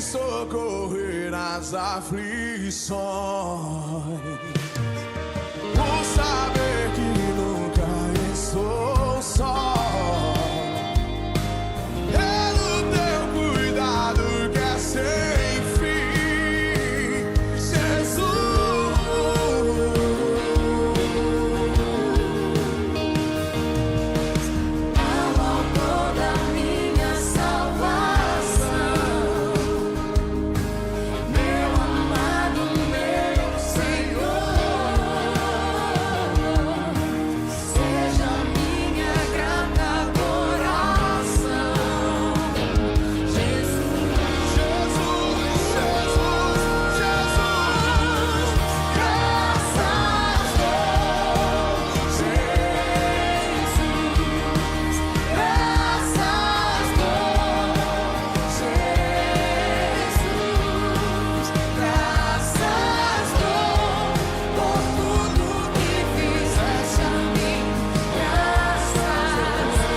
socorrer nas aflições, por saber que nunca estou só. É no teu cuidado que é sem fim, Jesus. Ao autor da minha salvação, meu amado, meu Senhor, seja minha grata adoração, Jesus, Jesus, Jesus, Jesus, graças dou, Jesus, graças dou, Jesus, graças dou por tudo que fizeste a mim, graças dou,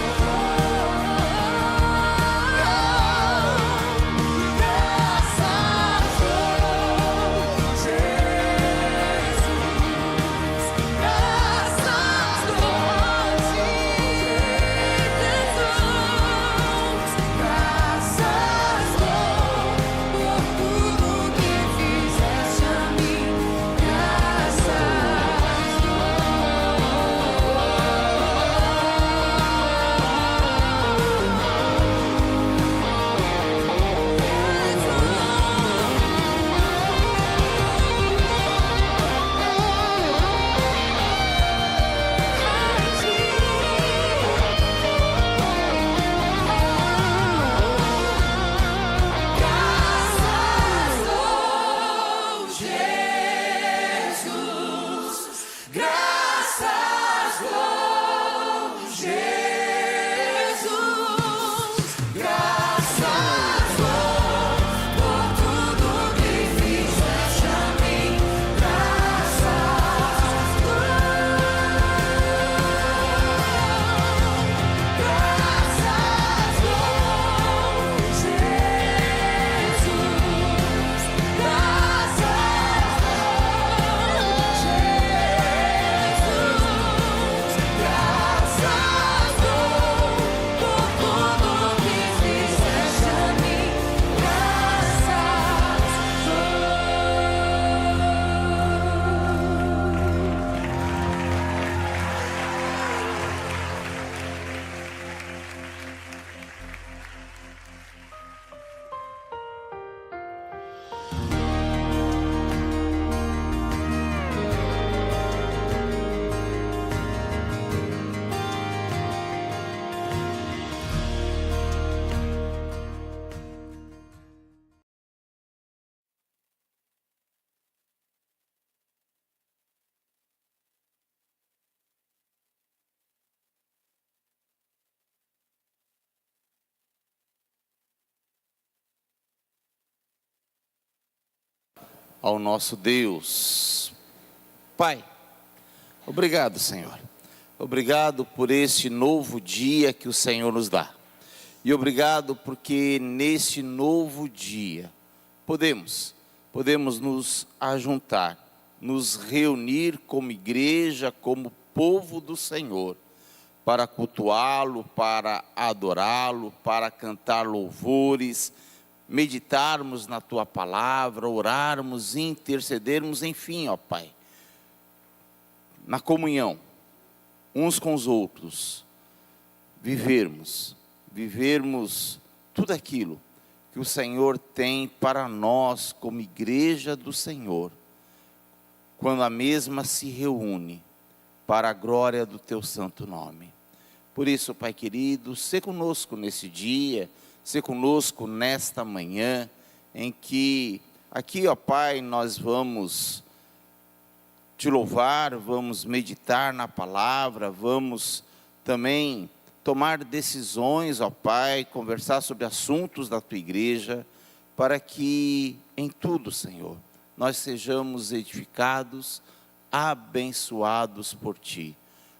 ao nosso Deus. Pai, obrigado, Senhor. Obrigado por este novo dia que o Senhor nos dá. E obrigado porque neste novo dia podemos nos ajuntar, nos reunir como igreja, como povo do Senhor, para cultuá-lo, para adorá-lo, para cantar louvores, meditarmos na Tua palavra, orarmos, intercedermos, enfim, ó Pai, na comunhão, uns com os outros, vivermos tudo aquilo que o Senhor tem para nós como igreja do Senhor, quando a mesma se reúne para a glória do Teu santo nome. Por isso, Pai querido, sê conosco nesse dia, sê conosco nesta manhã, em que aqui, ó Pai, nós vamos Te louvar, vamos meditar na palavra, vamos também tomar decisões, ó Pai, conversar sobre assuntos da Tua igreja, para que em tudo, Senhor, nós sejamos edificados, abençoados por Ti.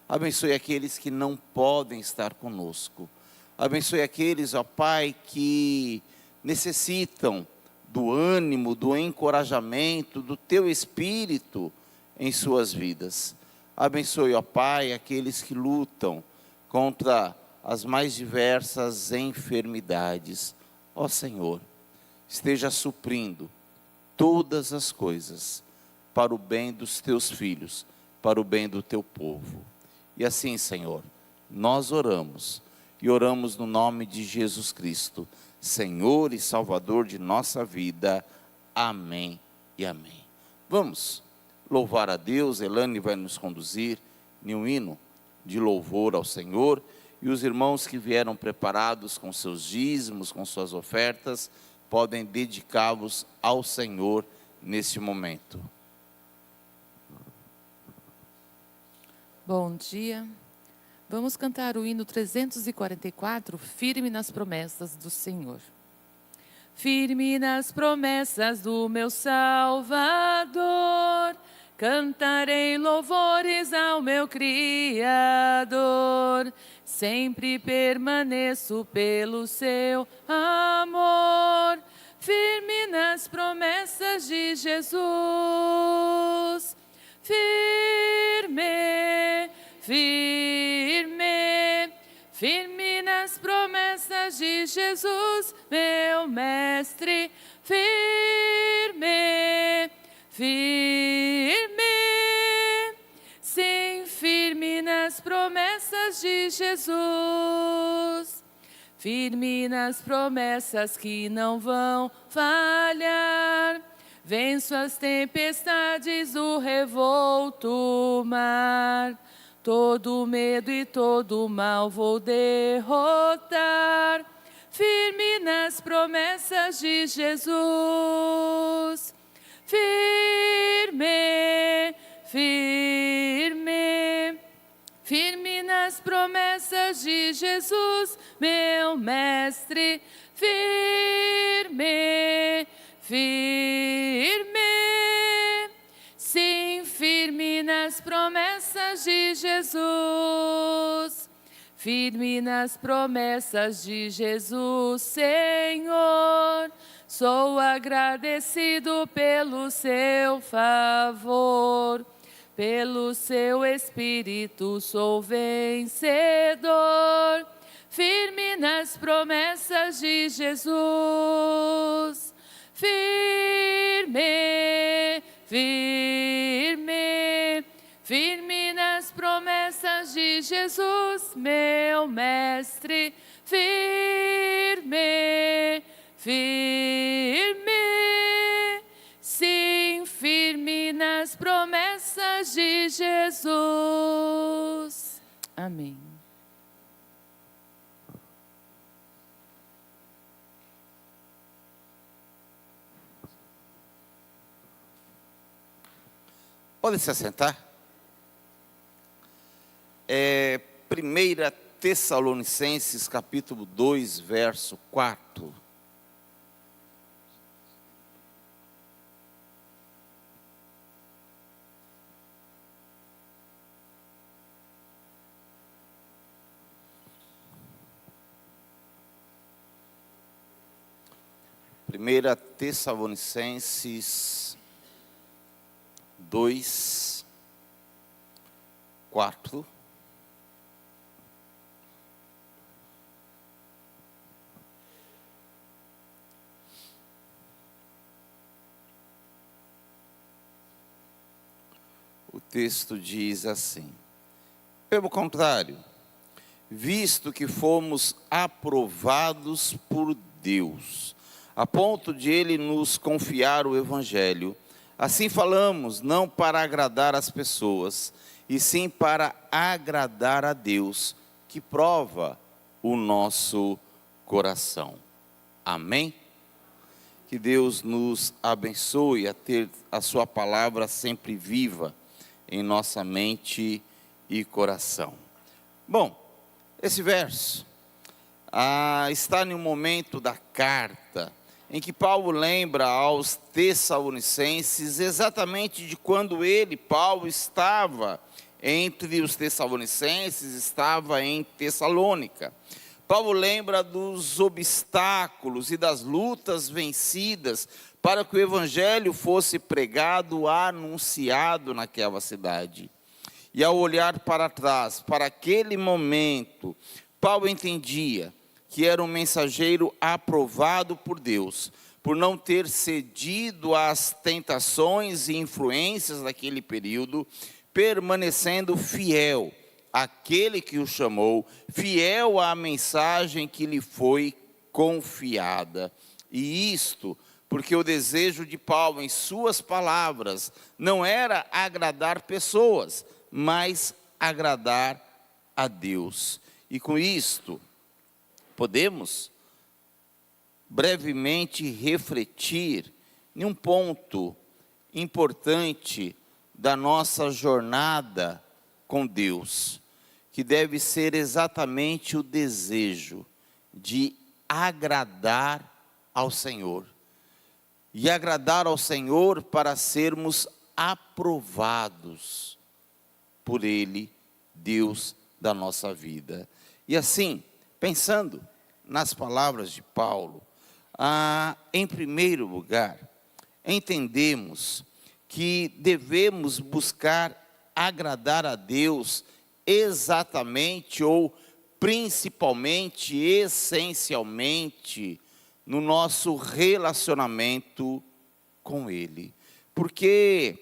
Abençoe aqueles que não podem estar conosco. Abençoe aqueles, ó Pai, que necessitam do ânimo, do encorajamento, do teu espírito em suas vidas. Abençoe, ó Pai, aqueles que lutam contra as mais diversas enfermidades. Ó Senhor, esteja suprindo todas as coisas para o bem dos teus filhos, para o bem do teu povo. E assim, Senhor, nós oramos, e oramos no nome de Jesus Cristo, Senhor e Salvador de nossa vida. Amém e amém. Vamos louvar a Deus. Elane vai nos conduzir em um hino de louvor ao Senhor, e os irmãos que vieram preparados com seus dízimos, com suas ofertas, podem dedicá-los ao Senhor nesse momento. Bom dia. Vamos cantar o hino 344, Firme nas promessas do Senhor. Firme nas promessas do meu Salvador, cantarei louvores ao meu Criador. Sempre permaneço pelo seu amor, firme nas promessas de Jesus. Firme, firme, firme nas promessas de Jesus, meu Mestre. Firme, firme, sim, firme nas promessas de Jesus. Firme nas promessas que não vão falhar. Venço as tempestades do revolto mar. Todo medo e todo mal vou derrotar. Firme nas promessas de Jesus. Firme, firme, firme nas promessas de Jesus, meu Mestre. Firme, firme, sim, firme nas promessas de Jesus. Firme nas promessas de Jesus, Senhor. Sou agradecido pelo seu favor. Pelo seu Espírito sou vencedor. Firme nas promessas de Jesus. Firme, firme, firme nas promessas de Jesus, meu Mestre. Firme, firme, sim, firme nas promessas de Jesus. Amém. Pode se assentar. 1 Tessalonicenses, capítulo 2, verso 4. Primeira Tessalonicenses 2, 4. O texto diz assim: pelo contrário, visto que fomos aprovados por Deus, a ponto de Ele nos confiar o Evangelho, assim falamos, não para agradar as pessoas, e sim para agradar a Deus, que prova o nosso coração. Amém? Que Deus nos abençoe a ter a sua palavra sempre viva em nossa mente e coração. Bom, esse verso está em um momento da carta em que Paulo lembra aos Tessalonicenses exatamente de quando Paulo, estava entre os Tessalonicenses, estava em Tessalônica. Paulo lembra dos obstáculos e das lutas vencidas para que o evangelho fosse pregado, anunciado naquela cidade. E ao olhar para trás, para aquele momento, Paulo entendia que era um mensageiro aprovado por Deus, por não ter cedido às tentações e influências daquele período, permanecendo fiel àquele que o chamou, fiel à mensagem que lhe foi confiada. E isto porque o desejo de Paulo, em suas palavras, não era agradar pessoas, mas agradar a Deus. E com isto, podemos brevemente refletir em um ponto importante da nossa jornada com Deus, que deve ser exatamente o desejo de agradar ao Senhor. E agradar ao Senhor para sermos aprovados por Ele, Deus da nossa vida. E assim, pensando nas palavras de Paulo, em primeiro lugar, entendemos que devemos buscar agradar a Deus exatamente ou principalmente, essencialmente, no nosso relacionamento com Ele. Porque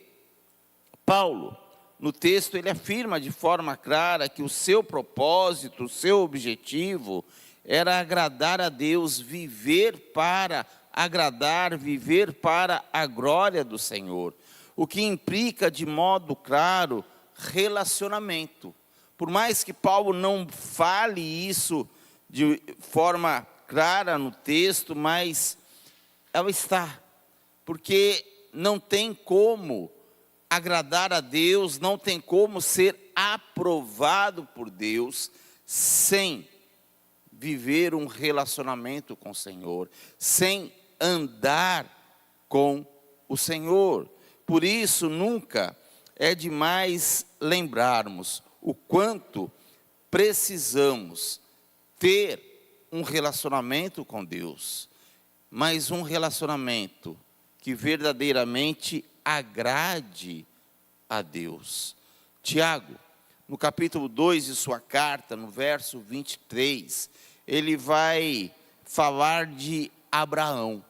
Paulo, no texto, ele afirma de forma clara que o seu propósito, o seu objetivo era agradar a Deus, viver para agradar, viver para a glória do Senhor. O que implica de modo claro relacionamento. Por mais que Paulo não fale isso de forma clara no texto, mas ela está. Porque não tem como agradar a Deus, não tem como ser aprovado por Deus sem viver um relacionamento com o Senhor, sem andar com o Senhor. Por isso, nunca é demais lembrarmos o quanto precisamos ter um relacionamento com Deus, mas um relacionamento que verdadeiramente agrade a Deus. Tiago, no capítulo 2 de sua carta, no verso 23, ele vai falar de Abraão.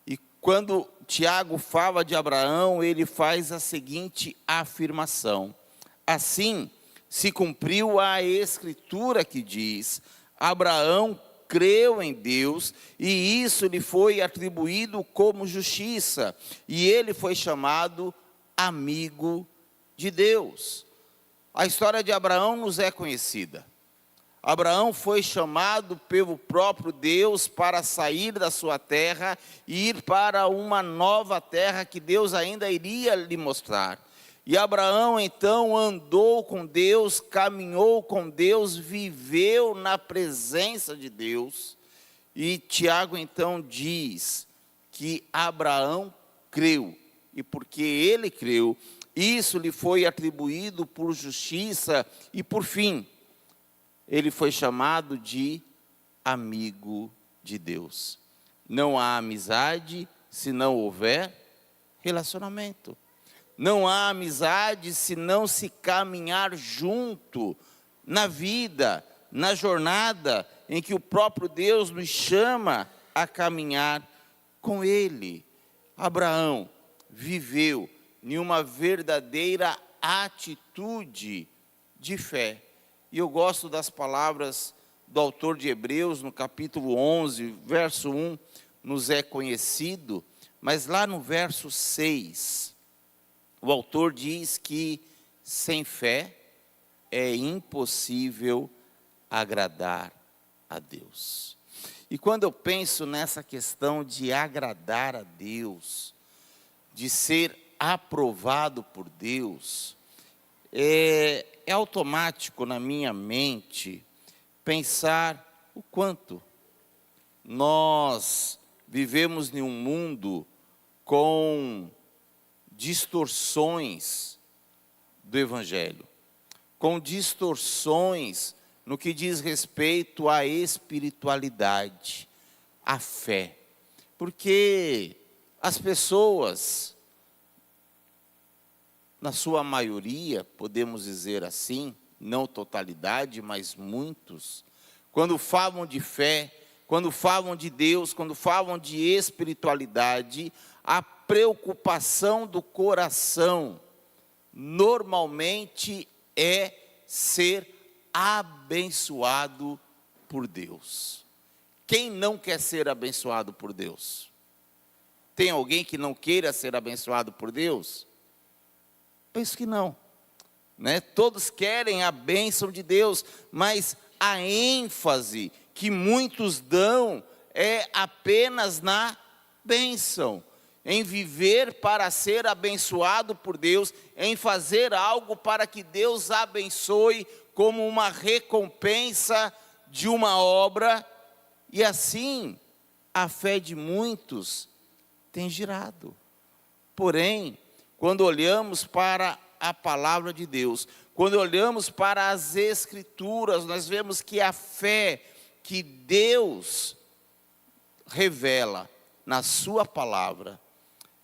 E quando Tiago fala de Abraão, ele faz a seguinte afirmação: assim se cumpriu a escritura que diz: Abraão creu em Deus e isso lhe foi atribuído como justiça, e ele foi chamado amigo de Deus. A história de Abraão nos é conhecida. Abraão foi chamado pelo próprio Deus para sair da sua terra e ir para uma nova terra que Deus ainda iria lhe mostrar. E Abraão então andou com Deus, caminhou com Deus, viveu na presença de Deus. E Tiago então diz que Abraão creu, e porque ele creu, isso lhe foi atribuído por justiça, e por fim, ele foi chamado de amigo de Deus. Não há amizade se não houver relacionamento. Não há amizade se não se caminhar junto na vida, na jornada em que o próprio Deus nos chama a caminhar com Ele. Abraão viveu em uma verdadeira atitude de fé. E eu gosto das palavras do autor de Hebreus, no capítulo 11, verso 1, nos é conhecido, mas lá no verso 6, o autor diz que sem fé é impossível agradar a Deus. E quando eu penso nessa questão de agradar a Deus, de ser aprovado por Deus, é automático na minha mente pensar o quanto nós vivemos em um mundo com distorções do Evangelho, com distorções no que diz respeito à espiritualidade, à fé. Porque as pessoas, na sua maioria, podemos dizer assim, não totalidade, mas muitos, quando falam de fé, quando falam de Deus, quando falam de espiritualidade, a preocupação do coração normalmente é ser abençoado por Deus. Quem não quer ser abençoado por Deus? Tem alguém que não queira ser abençoado por Deus? Penso que não, né? Todos querem a bênção de Deus, mas a ênfase que muitos dão é apenas na bênção, em viver para ser abençoado por Deus, em fazer algo para que Deus abençoe como uma recompensa de uma obra, e assim a fé de muitos tem girado. Porém, quando olhamos para a palavra de Deus, quando olhamos para as Escrituras, nós vemos que a fé que Deus revela na sua palavra,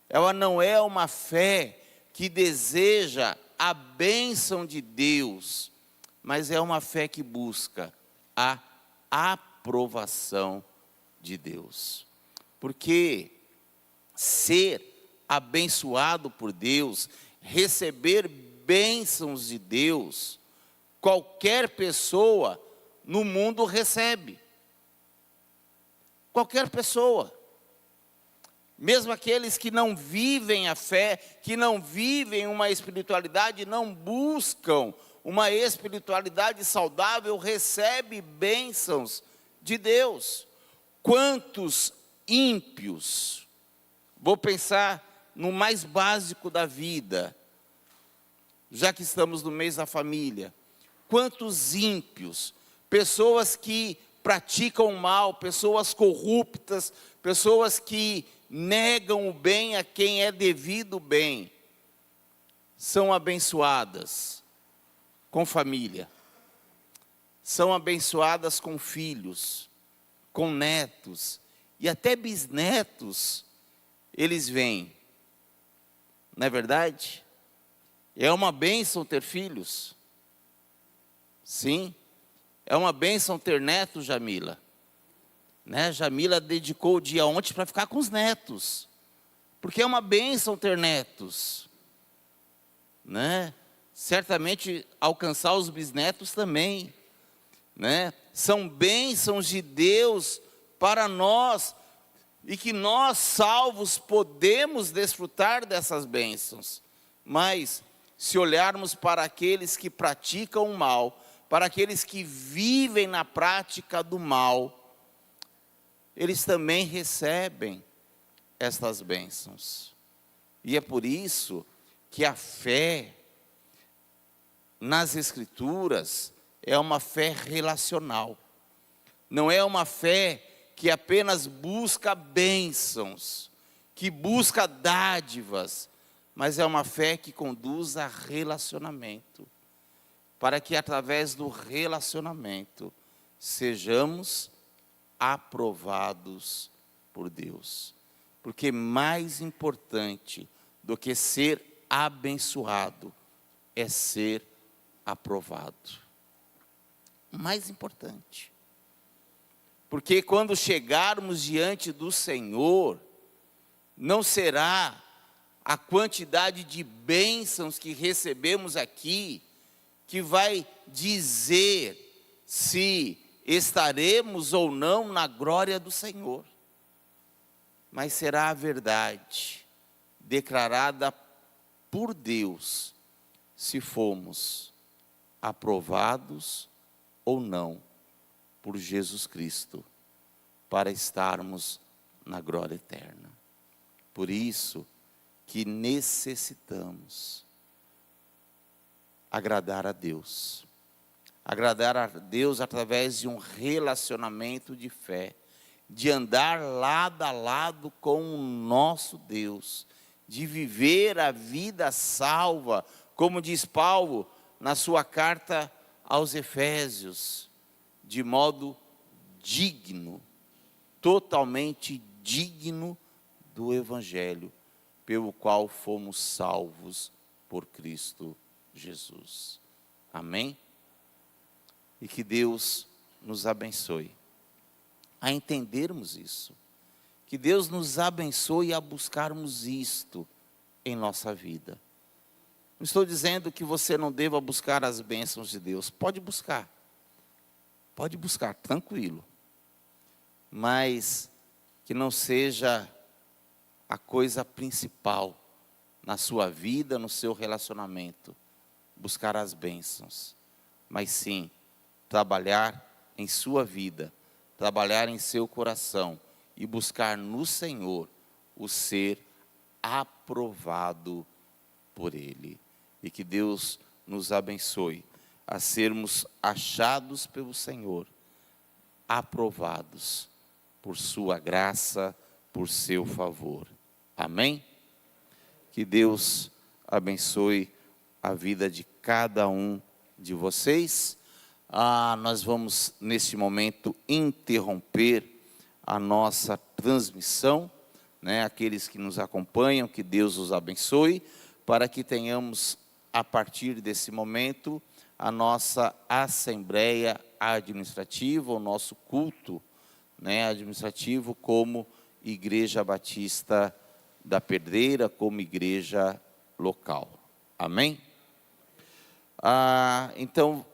ela não é uma fé que deseja a bênção de Deus, mas é uma fé que busca a aprovação de Deus. Porque ser abençoado por Deus, receber bênçãos de Deus, qualquer pessoa no mundo recebe. Qualquer pessoa. Mesmo aqueles que não vivem a fé, que não vivem uma espiritualidade, não buscam uma espiritualidade saudável, recebe bênçãos de Deus. Quantos ímpios, vou pensar no mais básico da vida, já que estamos no mês da família, quantos ímpios, pessoas que praticam o mal, pessoas corruptas, pessoas que negam o bem a quem é devido o bem, são abençoadas com família, são abençoadas com filhos, com netos e até bisnetos, eles vêm. Não é verdade? É uma bênção ter filhos. Sim. É uma bênção ter netos, Jamila. Né? Jamila dedicou o dia ontem para ficar com os netos. Porque é uma bênção ter netos. Né? Certamente alcançar os bisnetos também. Né? São bênçãos de Deus para nós. E que nós, salvos, podemos desfrutar dessas bênçãos. Mas, se olharmos para aqueles que praticam o mal, para aqueles que vivem na prática do mal, eles também recebem estas bênçãos. E é por isso que a fé nas Escrituras é uma fé relacional. Não é uma fé que apenas busca bênçãos, que busca dádivas, mas é uma fé que conduz a relacionamento, para que através do relacionamento sejamos aprovados por Deus. Porque mais importante do que ser abençoado é ser aprovado. Mais importante. Porque quando chegarmos diante do Senhor, não será a quantidade de bênçãos que recebemos aqui que vai dizer se estaremos ou não na glória do Senhor. Mas será a verdade declarada por Deus, se fomos aprovados ou não por Jesus Cristo, para estarmos na glória eterna. Por isso que necessitamos agradar a Deus. Agradar a Deus através de um relacionamento de fé, de andar lado a lado com o nosso Deus, de viver a vida salva, como diz Paulo na sua carta aos Efésios, de modo digno, totalmente digno do Evangelho, pelo qual fomos salvos por Cristo Jesus. Amém? E que Deus nos abençoe a entendermos isso. Que Deus nos abençoe a buscarmos isto em nossa vida. Não estou dizendo que você não deva buscar as bênçãos de Deus. Pode buscar, tranquilo. Mas que não seja a coisa principal na sua vida, no seu relacionamento, buscar as bênçãos. Mas sim, trabalhar em sua vida, trabalhar em seu coração e buscar no Senhor o ser aprovado por Ele. E que Deus nos abençoe a sermos achados pelo Senhor, aprovados por sua graça, por seu favor. Amém? Que Deus abençoe a vida de cada um de vocês. Nós vamos, neste momento, interromper a nossa transmissão, né? Aqueles que nos acompanham, que Deus os abençoe, para que tenhamos, a partir desse momento, a nossa assembleia administrativa, o nosso culto, né, administrativo, como Igreja Batista da Pedreira, como igreja local. Amém? Então,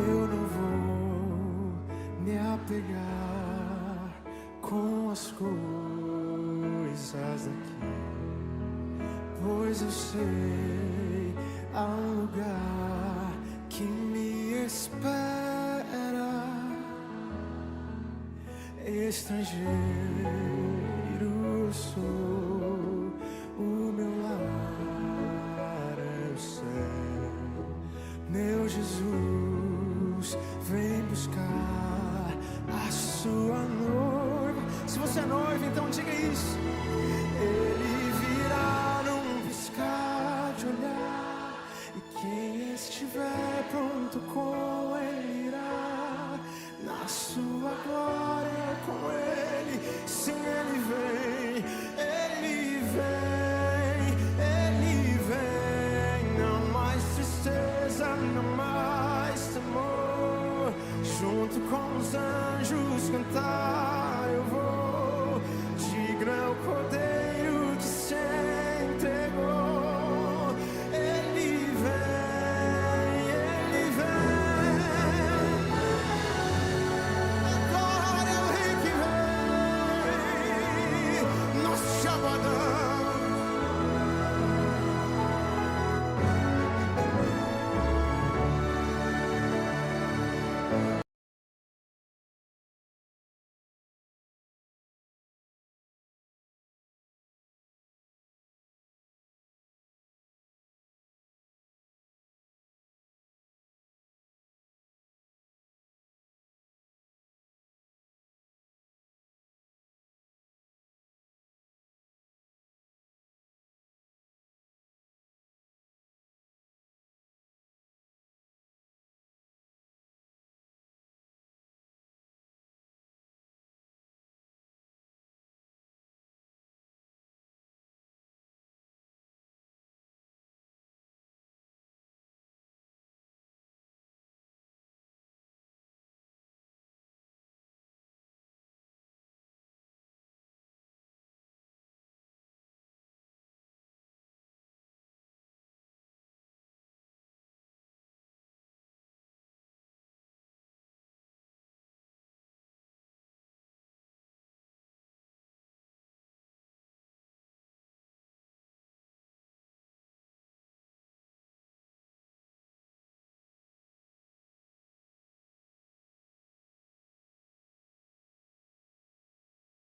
eu não vou me apegar com as coisas daqui, pois eu sei há um lugar que me espera. Estrangeiro eu sou, o meu lar é o céu. Meu Jesus vem buscar a sua noiva. Se você é noiva, então diga isso. Ele virá num piscar de olhar, e quem estiver pronto com ele irá na sua glória com ele. Sim, ele vem, ele vem, ele vem. Não mais tristeza, não mais temor. Junto com os anjos cantar.